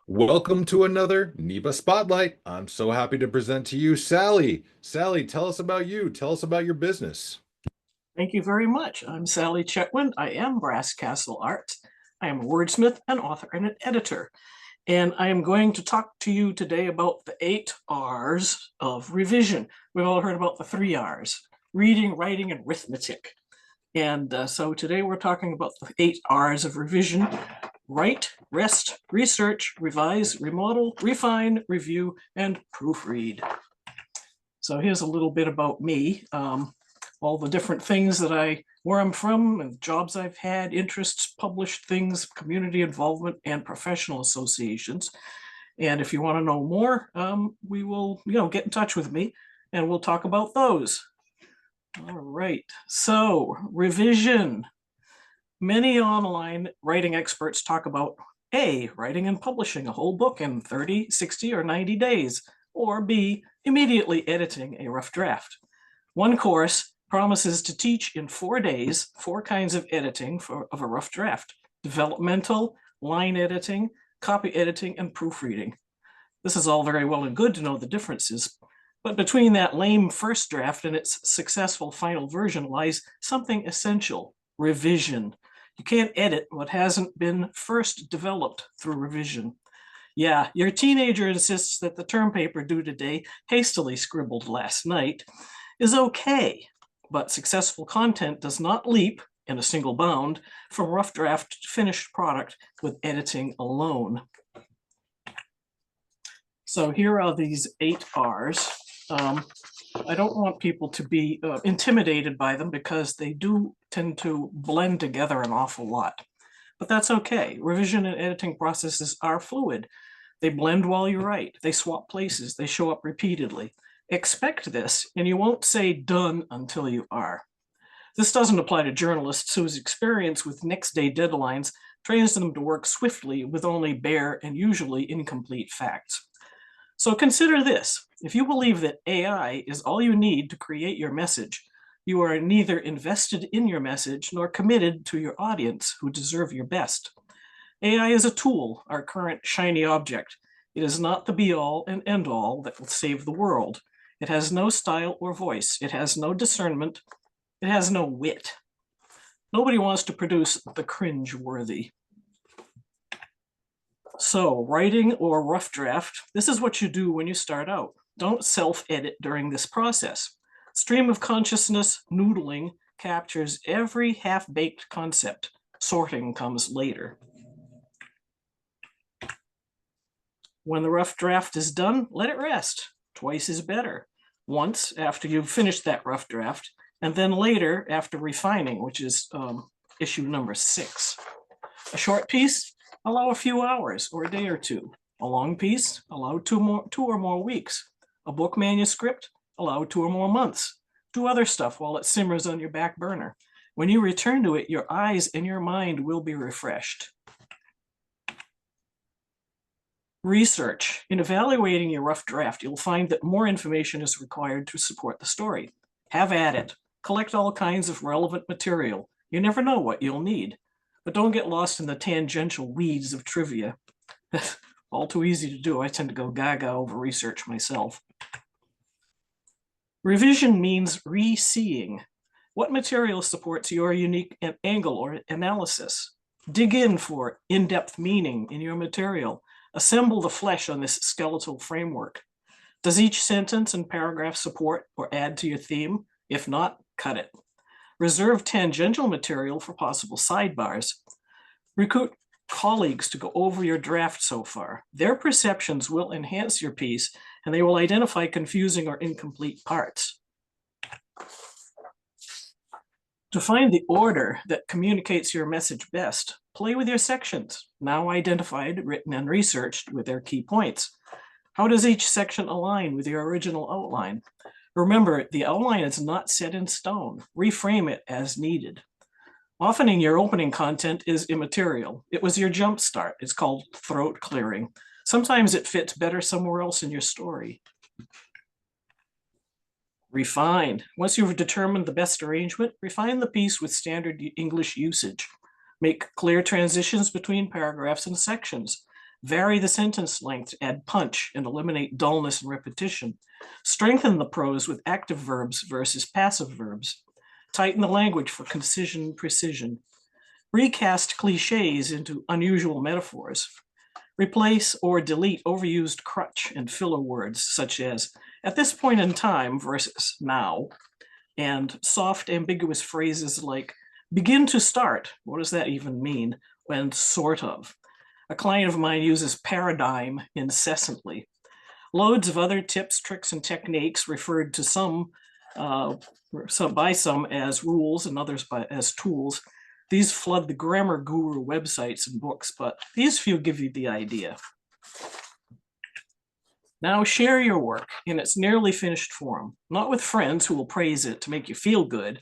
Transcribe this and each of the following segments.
Welcome to another NEBA Spotlight. I'm so happy to present to you Sally. Sally, tell us about you. Tell us about your business. Thank you very much. I'm Sally Chetwynd. I am Brass Castle Art. I am a wordsmith, an author, and an editor. And I am going to talk to you today about the 8 R's of revision. We've all heard about the 3 R's: reading, writing, and arithmetic. And so today we're talking about the 8 R's of revision: write, rest, research, revise, remodel, refine, review, and proofread. So here's a little bit about me. All the different things where I'm from and jobs I've had, interests, published things, community involvement, and professional associations. And if you want to know more, we will, get in touch with me and we'll talk about those. All right, so revision. Many online writing experts talk about A, writing and publishing a whole book in 30, 60, or 90 days, or B, immediately editing a rough draft. One course promises to teach in 4 days 4 kinds of editing of a rough draft: developmental, line editing, copy editing, and proofreading. This is all very well and good to know the differences, but between that lame first draft and its successful final version lies something essential: revision. You can't edit what hasn't been first developed through revision. Yeah, your teenager insists that the term paper due today, hastily scribbled last night, is okay, but successful content does not leap in a single bound from rough draft to finished product with editing alone. So here are these 8 R's. I don't want people to be intimidated by them because they do tend to blend together an awful lot. But that's okay. Revision and editing processes are fluid. They blend while you write. They swap places. They show up repeatedly. Expect this, and you won't say done until you are. This doesn't apply to journalists whose experience with next day deadlines trains them to work swiftly with only bare and usually incomplete facts. So consider this: if you believe that AI is all you need to create your message, you are neither invested in your message nor committed to your audience, who deserve your best. AI is a tool, our current shiny object. It is not the be-all and end-all that will save the world. It has no style or voice. It has no discernment. It has no wit. Nobody wants to produce the cringe-worthy. So, writing or rough draft, this is what you do when you start out. Don't self-edit during this process. Stream of consciousness noodling captures every half-baked concept. Sorting comes later. When the rough draft is done, let it rest. Twice is better. Once after you've finished that rough draft, and then later after refining, which is issue number 6. A short piece, allow a few hours or a day or two. A long piece, allow 2 or more weeks. A book manuscript, allow 2 or more months. Do other stuff while it simmers on your back burner. When you return to it, your eyes and your mind will be refreshed. Research. In evaluating your rough draft, you'll find that more information is required to support the story. Have at it. Collect all kinds of relevant material. You never know what you'll need. But don't get lost in the tangential weeds of trivia. All too easy to do. I tend to go gaga over research myself. Revision means re-seeing. What material supports your unique angle or analysis? Dig in for in-depth meaning in your material. Assemble the flesh on this skeletal framework. Does each sentence and paragraph support or add to your theme? If not, cut it. Reserve tangential material for possible sidebars. Recruit colleagues to go over your draft so far. Their perceptions will enhance your piece, and they will identify confusing or incomplete parts. To find the order that communicates your message best, play with your sections, now identified, written, and researched with their key points. How does each section align with your original outline? Remember, the outline is not set in stone. Reframe it as needed. Often in your opening content is immaterial. It was your jump start. It's called throat clearing. Sometimes it fits better somewhere else in your story. Refine. Once you've determined the best arrangement, refine the piece with standard English usage. Make clear transitions between paragraphs and sections. Vary the sentence length, add punch, and eliminate dullness and repetition. Strengthen the prose with active verbs versus passive verbs. Tighten the language for concision and precision. Recast cliches into unusual metaphors. Replace or delete overused crutch and filler words such as at this point in time versus now, and soft ambiguous phrases like begin to start. What does that even mean? And sort of. A client of mine uses paradigm incessantly. Loads of other tips, tricks, and techniques referred to by some as rules and others as tools. These flood the grammar guru websites and books, but these few give you the idea. Now share your work in its nearly finished form, not with friends who will praise it to make you feel good.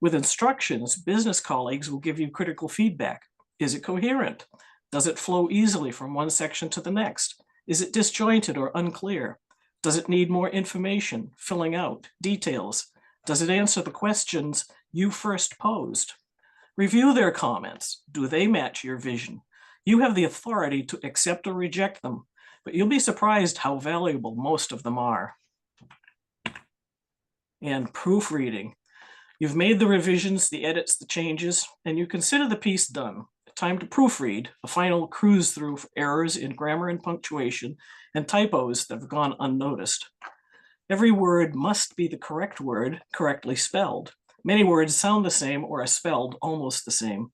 With instructions, business colleagues will give you critical feedback. Is it coherent? Does it flow easily from one section to the next? Is it disjointed or unclear? Does it need more information, filling out, details? Does it answer the questions you first posed? Review their comments. Do they match your vision? You have the authority to accept or reject them, but you'll be surprised how valuable most of them are. And proofreading. You've made the revisions, the edits, the changes, and you consider the piece done. Time to proofread, a final cruise through for errors in grammar and punctuation and typos that have gone unnoticed. Every word must be the correct word, correctly spelled. Many words sound the same or are spelled almost the same.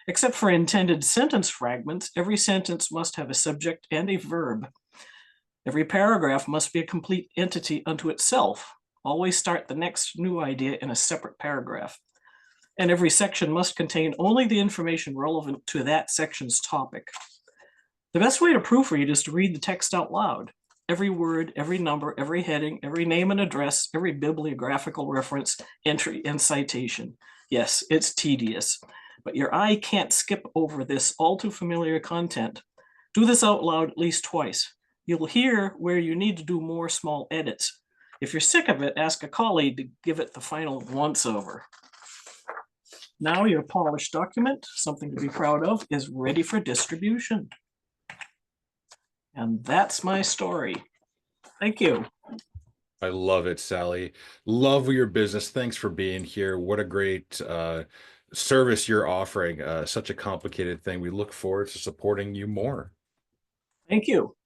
Except for intended sentence fragments, every sentence must have a subject and a verb. Every paragraph must be a complete entity unto itself. Always start the next new idea in a separate paragraph. And every section must contain only the information relevant to that section's topic. The best way to proofread is to read the text out loud. Every word, every number, every heading, every name and address, every bibliographical reference, entry, and citation. Yes, it's tedious, but your eye can't skip over this all too familiar content. Do this out loud at least twice. You'll hear where you need to do more small edits. If you're sick of it, ask a colleague to give it the final once-over. Now your polished document, something to be proud of, is ready for distribution. And that's my story. Thank you. I love it, Sally. Love your business. Thanks for being here. What a great service you're offering. Such a complicated thing. We look forward to supporting you more. Thank you.